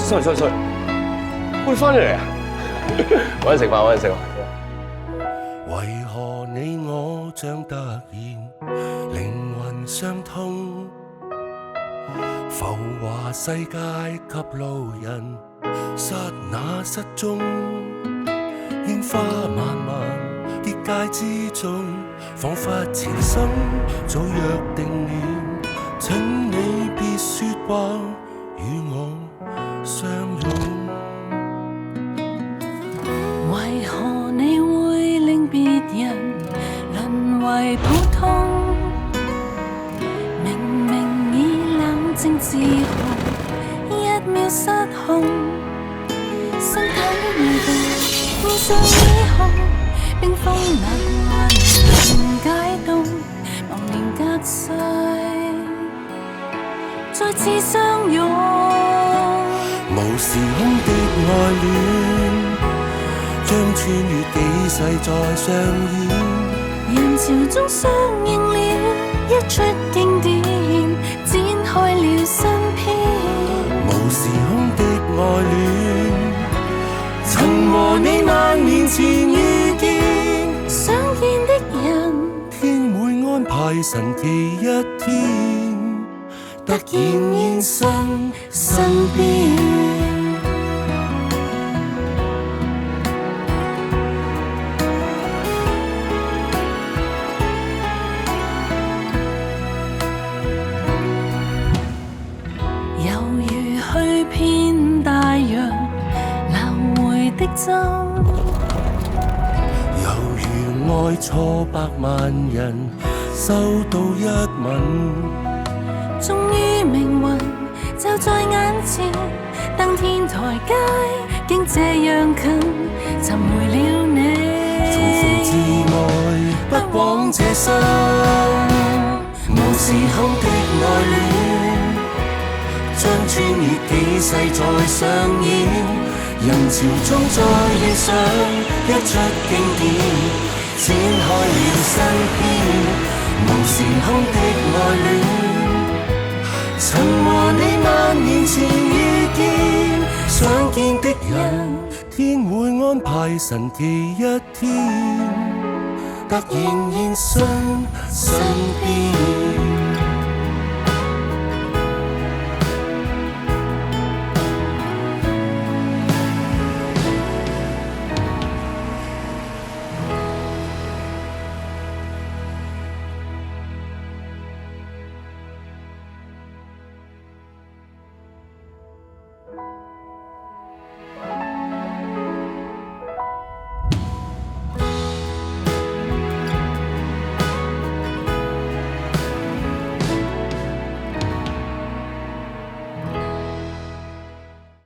sorry，喂，翻嚟啊！揾人食飯，揾人食飯。為何你我像突然靈魂相通？浮華世界給路人，剎那失蹤。櫻花漫漫結界之中，彷彿前生早約定了，請你別說話與我相擁。為何你會令別人淪為普通？明明已冷靜自豪，一秒失控，身體未動，面上已紅，冰封冷還解凍，茫年隔世，再次相擁。無時空的愛戀，將穿越幾世再上演。人潮中相應了，一出經典，展開了新篇。無時空的愛戀，曾和你萬年前遇見。想見的人，天會安排神奇一天，突然現身身邊。猶如去遍大洋，流回的針。猶如愛錯百萬人，收到一吻。終於命運就在眼前，登天台階竟這樣近，尋回了你。重逢至愛，不枉這生。無時空的愛戀，將穿越幾世再上演。人潮中再遇上，一出經典，展開了新篇。無時空的愛戀，曾和你萬年前遇見。想見的人，天會安排神奇一天，突然現身身邊。